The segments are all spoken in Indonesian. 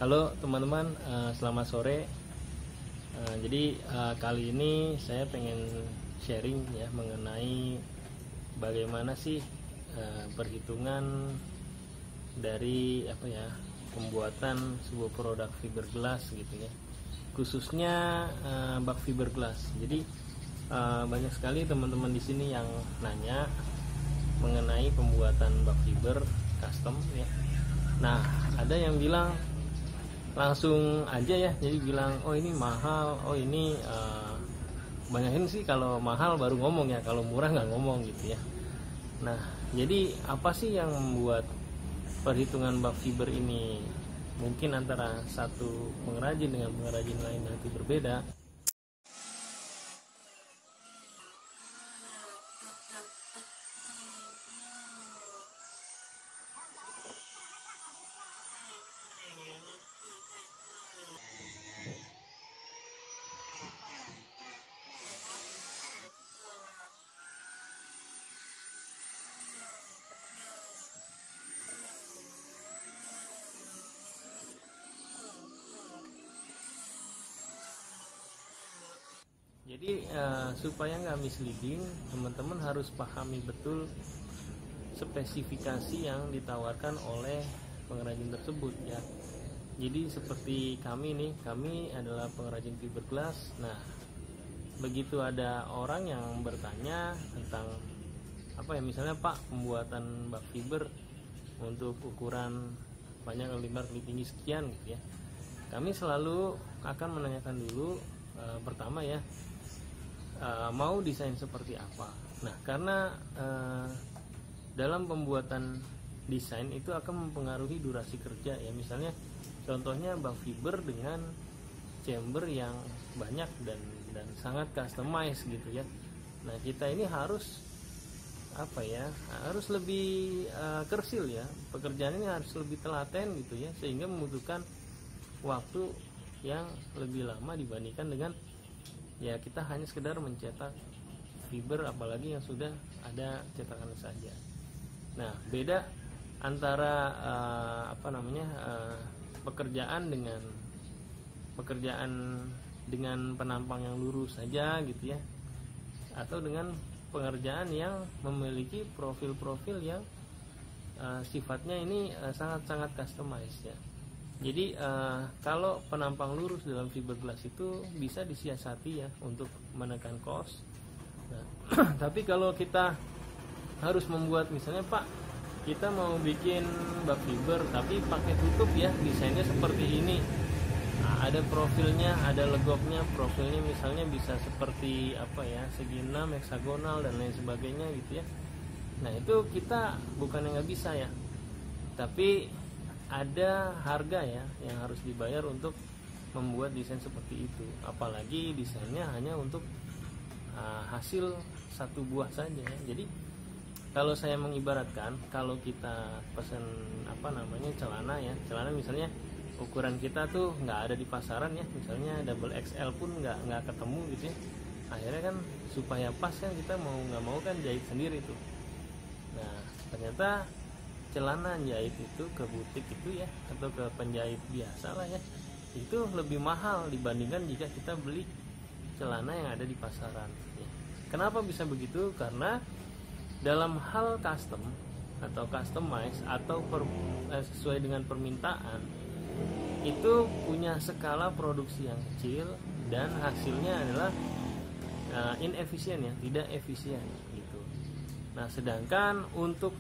Halo teman-teman, selamat sore. Kali ini saya pengen sharing ya mengenai bagaimana sih perhitungan dari pembuatan sebuah produk fiberglass gitu ya, khususnya bak fiberglass. Jadi banyak sekali teman-teman di sini yang nanya mengenai pembuatan bak fiber custom ya. Nah, ada yang bilang langsung aja ya, jadi bilang oh ini mahal, oh ini banyakin sih kalau mahal baru ngomong ya, kalau murah nggak ngomong gitu ya. Nah, jadi apa sih yang membuat perhitungan bak fiber ini mungkin antara satu pengrajin dengan pengrajin lain nanti berbeda? Jadi supaya nggak misleading, teman-teman harus pahami betul spesifikasi yang ditawarkan oleh pengrajin tersebut ya. Jadi seperti kami nih, kami adalah pengrajin fiberglass. Nah, begitu ada orang yang bertanya tentang misalnya Pak, pembuatan bak fiber untuk ukuran panjang lebar tinggi sekian gitu ya, kami selalu akan menanyakan dulu pertama ya, mau desain seperti apa. Nah, karena dalam pembuatan desain itu akan mempengaruhi durasi kerja ya. Misalnya contohnya bak fiber dengan chamber yang banyak dan sangat customized gitu ya. Nah, kita ini harus harus lebih kersil ya, pekerjaan ini harus lebih telaten gitu ya, sehingga membutuhkan waktu yang lebih lama dibandingkan dengan ya kita hanya sekedar mencetak fiber, apalagi yang sudah ada cetakan saja. Nah, beda antara pekerjaan dengan penampang yang lurus saja gitu ya, atau dengan pengerjaan yang memiliki profil-profil yang sifatnya ini sangat-sangat customized ya. Jadi kalau penampang lurus dalam fiberglass itu bisa disiasati ya untuk menekan cost. Nah, tapi kalau kita harus membuat, misalnya Pak, kita mau bikin bak fiber tapi pakai tutup ya, desainnya seperti ini. Nah, ada profilnya, ada legoknya, profilnya misalnya bisa seperti segi 6, heksagonal dan lain sebagainya gitu ya. Nah, itu kita bukan yang nggak bisa ya, tapi ada harga ya yang harus dibayar untuk membuat desain seperti itu, apalagi desainnya hanya untuk hasil satu buah saja ya. Jadi kalau saya mengibaratkan, kalau kita pesen celana ya, celana misalnya ukuran kita tuh nggak ada di pasaran ya, misalnya double XL pun nggak ketemu gitu ya, akhirnya kan supaya pas kan kita mau nggak mau kan jahit sendiri tuh. Nah, ternyata celana jahit itu ke butik itu ya, atau ke penjahit biasa lah ya, itu lebih mahal dibandingkan jika kita beli celana yang ada di pasaran ya. Kenapa bisa begitu? Karena dalam hal custom atau customize atau sesuai dengan permintaan, itu punya skala produksi yang kecil dan hasilnya adalah inefisien ya, tidak efisien gitu. Nah, sedangkan untuk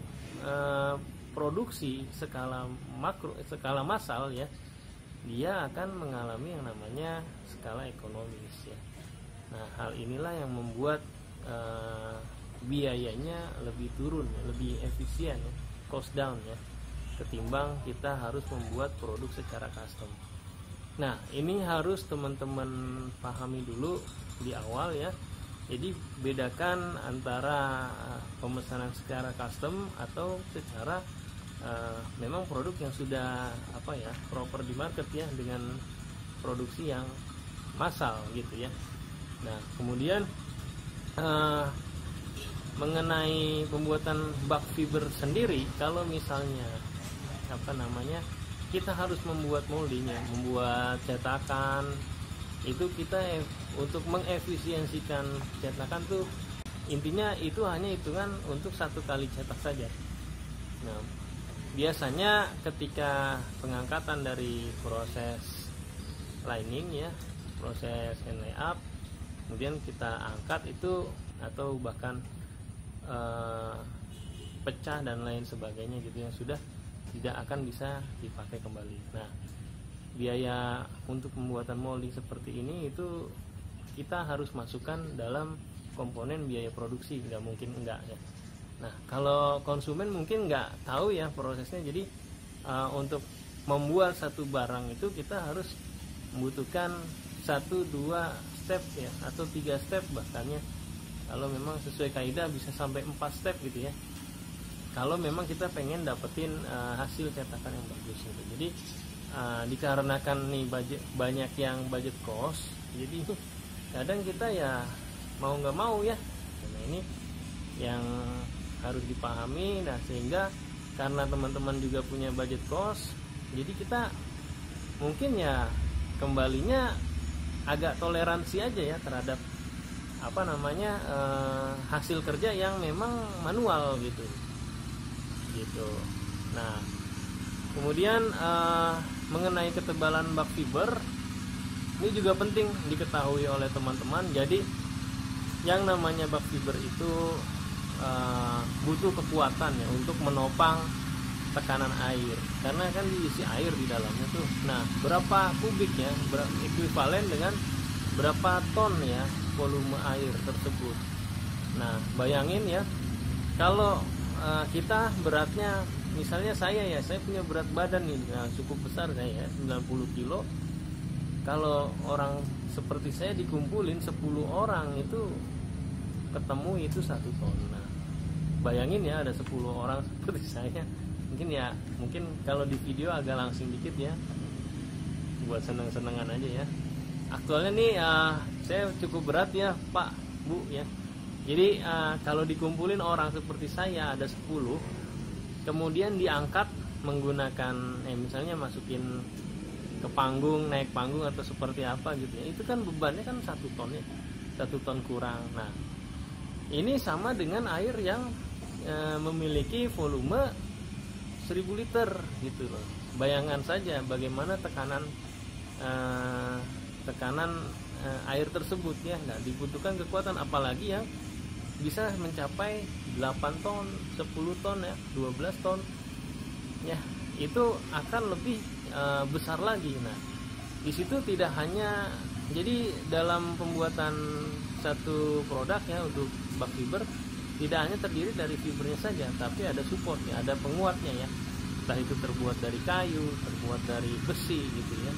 produksi skala makro, skala massal ya, dia akan mengalami yang namanya skala ekonomis ya. Nah, hal inilah yang membuat biayanya lebih turun, lebih efisien ya, cost down ya, ketimbang kita harus membuat produk secara custom. Nah, ini harus teman-teman pahami dulu di awal ya. Jadi bedakan antara pemesanan secara custom atau secara memang produk yang sudah proper di market ya, dengan produksi yang massal gitu ya. Nah, kemudian mengenai pembuatan bak fiber sendiri, kalau misalnya kita harus membuat molding ya, membuat cetakan itu kita untuk mengefisiensikan cetakan tuh intinya itu hanya hitungan untuk 1 kali cetak saja. Nah, biasanya ketika pengangkatan dari proses lining ya, proses inlay up, kemudian kita angkat itu atau bahkan pecah dan lain sebagainya gitu yang sudah tidak akan bisa dipakai kembali. Nah, biaya untuk pembuatan molding seperti ini itu kita harus masukkan dalam komponen biaya produksi, nggak mungkin enggak ya. Nah, kalau konsumen mungkin nggak tahu ya prosesnya, jadi untuk membuat satu barang itu kita harus membutuhkan 1-2 step ya, atau 3 step bahkannya. Kalau memang sesuai kaidah bisa sampai 4 step gitu ya, kalau memang kita pengen dapetin hasil cetakan yang bagus gitu. Jadi dikarenakan nih banyak yang budget cost, jadi kadang kita ya mau nggak mau ya. Nah, ini yang harus dipahami. Nah, sehingga karena teman-teman juga punya budget cost, jadi kita mungkin ya kembalinya agak toleransi aja ya terhadap hasil kerja yang memang manual gitu. Nah, kemudian mengenai ketebalan bak fiber ini juga penting diketahui oleh teman-teman. Jadi yang namanya bak fiber itu butuh kekuatan ya untuk menopang tekanan air, karena kan diisi air di dalamnya tuh. Nah, berapa kubik ya, ekuivalen dengan berapa ton ya volume air tersebut. Nah, bayangin ya, kalau kita beratnya, misalnya saya punya berat badan nih, nah, cukup besar saya ya, 90 kilo. Kalau orang seperti saya dikumpulin 10 orang itu ketemu itu 1 ton. Nah, bayangin ya, ada 10 orang seperti saya, mungkin kalau di video agak langsing dikit ya, buat seneng-senengan aja ya. Aktualnya nih saya cukup berat ya Pak Bu ya. Jadi kalau dikumpulin orang seperti saya ada 10, kemudian diangkat menggunakan misalnya masukin ke panggung, naik panggung atau seperti apa gitu ya, itu kan bebannya kan 1 ton ya, 1 ton kurang. Nah, ini sama dengan air yang memiliki volume 1000 liter gitu loh. Bayangkan saja bagaimana tekanan air tersebut ya. Nah, dibutuhkan kekuatan, apalagi yang bisa mencapai 8 ton, 10 ton ya, 12 ton ya, itu akan lebih besar lagi. Nah, di situ tidak hanya, jadi dalam pembuatan satu produk ya untuk bak fiber tidak hanya terdiri dari fibernya saja, tapi ada supportnya, ada penguatnya ya, entah itu terbuat dari kayu, terbuat dari besi gitu ya.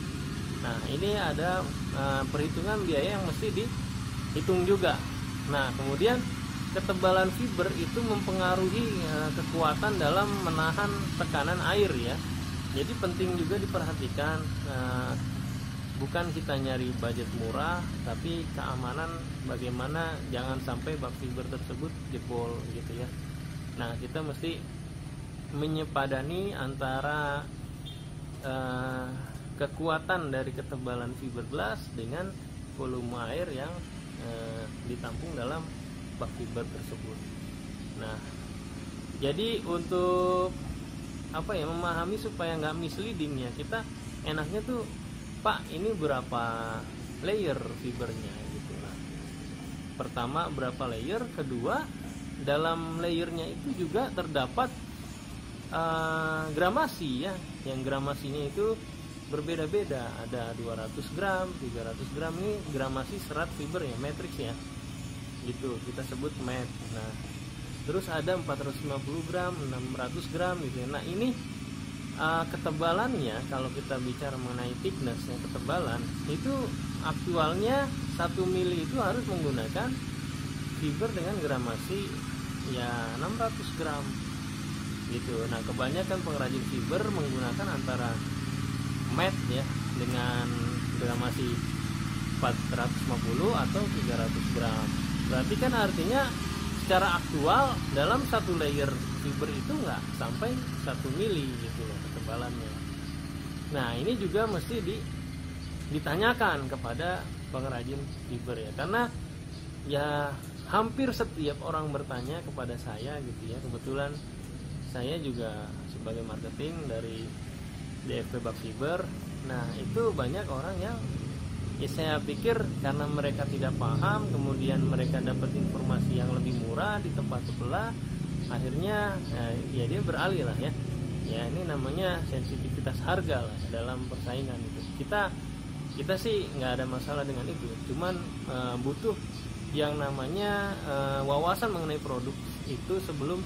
Nah, ini ada perhitungan biaya yang mesti dihitung juga. Nah, kemudian ketebalan fiber itu mempengaruhi kekuatan dalam menahan tekanan air ya. Jadi penting juga diperhatikan, bukan kita nyari budget murah, tapi keamanan bagaimana jangan sampai bak fiber tersebut jebol gitu ya. Nah, kita mesti menyepadani antara kekuatan dari ketebalan fiberglass dengan volume air yang ditampung dalam bak fiber tersebut. Nah, jadi untuk memahami supaya nggak misleading ya, kita enaknya tuh, Pak, ini berapa layer fibernya gitu. Nah, pertama berapa layer, kedua dalam layernya itu juga terdapat gramasi ya, yang gramasinya itu berbeda-beda, ada 200 gram, 300 gram, ini gramasi serat fiber ya, matrix ya gitu, kita sebut mat. Nah, terus ada 450 gram, 600 gram gitu ya. Nah, ini ketebalannya, kalau kita bicara mengenai thickness ya, ketebalan itu aktualnya 1 mili itu harus menggunakan fiber dengan gramasi ya 600 gram gitu. Nah, kebanyakan pengrajin fiber menggunakan antara mat ya dengan gramasi 450 atau 300 gram. Berarti kan artinya secara aktual dalam 1 layer fiber itu nggak sampai 1 mili gitu loh ketebalannya. Nah ini juga mesti ditanyakan kepada pengrajin fiber ya, karena ya hampir setiap orang bertanya kepada saya gitu ya. Kebetulan saya juga sebagai marketing dari DFP Bak Fiber. Nah itu banyak orang yang ya saya pikir karena mereka tidak paham, kemudian mereka dapat informasi yang lebih murah di tempat sebelah, akhirnya ya dia beralih lah ya. Ya ini namanya sensitivitas harga lah dalam persaingan itu. Kita sih nggak ada masalah dengan itu, cuman butuh yang namanya wawasan mengenai produk itu sebelum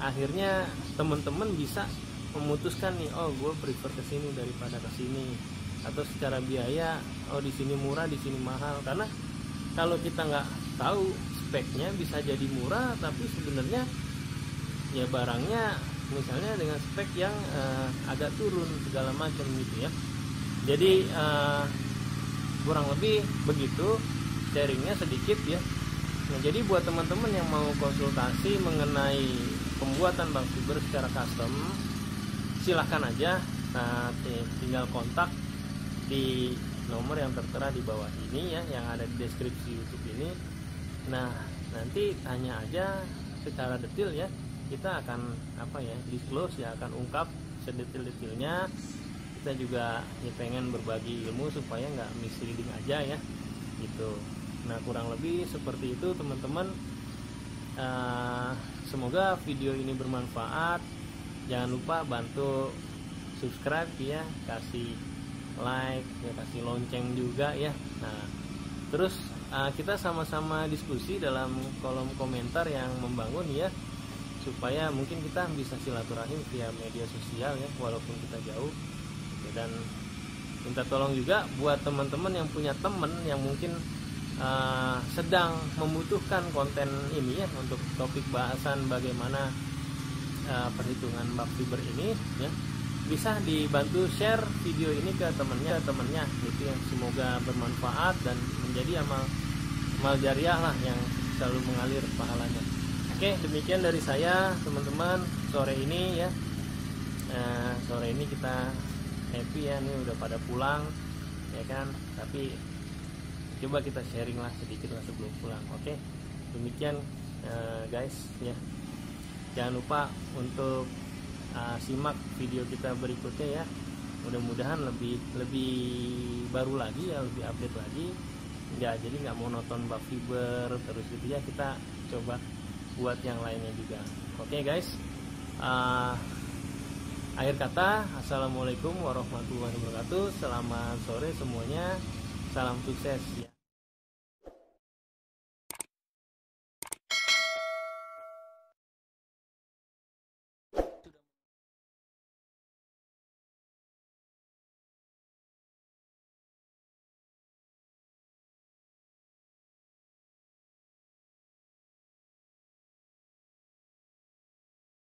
akhirnya teman-teman bisa memutuskan nih, oh gue prefer ke sini daripada ke sini, atau secara biaya, oh di sini murah, di sini mahal. Karena kalau kita nggak tahu speknya bisa jadi murah, tapi sebenarnya ya barangnya misalnya dengan spek yang agak turun segala macam gitu ya. Jadi kurang lebih begitu sharingnya sedikit ya. Nah, jadi buat teman-teman yang mau konsultasi mengenai pembuatan bak fiber secara custom, silahkan aja. Nah, tinggal kontak di nomor yang tertera di bawah ini ya, yang ada di deskripsi YouTube ini. Nah nanti tanya aja secara detail ya, kita akan disclose ya, akan ungkap sedetail-detailnya. Kita juga ya pengen berbagi ilmu supaya nggak misleading aja ya gitu. Nah kurang lebih seperti itu teman-teman. Semoga video ini bermanfaat. Jangan lupa bantu subscribe ya, kasih like ya, kasih lonceng juga ya. Nah terus kita sama-sama diskusi dalam kolom komentar yang membangun ya, supaya mungkin kita bisa silaturahim via media sosial ya, walaupun kita jauh. Dan minta tolong juga buat teman-teman yang punya teman yang mungkin sedang membutuhkan konten ini ya, untuk topik bahasan bagaimana perhitungan bak fiber ini ya, bisa dibantu share video ini ke temannya gitu ya. Semoga bermanfaat dan menjadi amal jariah lah yang selalu mengalir pahalanya. Oke, demikian dari saya teman-teman sore ini ya. Sore ini kita happy ya, nih udah pada pulang ya kan, tapi coba kita sharing lah sedikit lah sebelum pulang. Oke, demikian guys ya. Jangan lupa untuk simak video kita berikutnya ya. Mudah-mudahan lebih baru lagi ya, lebih update lagi. Jadi nggak monoton bak fiber terus gitu ya, kita coba buat yang lainnya juga. Oke guys, akhir kata, assalamualaikum warahmatullahi wabarakatuh. Selamat sore semuanya, salam sukses ya.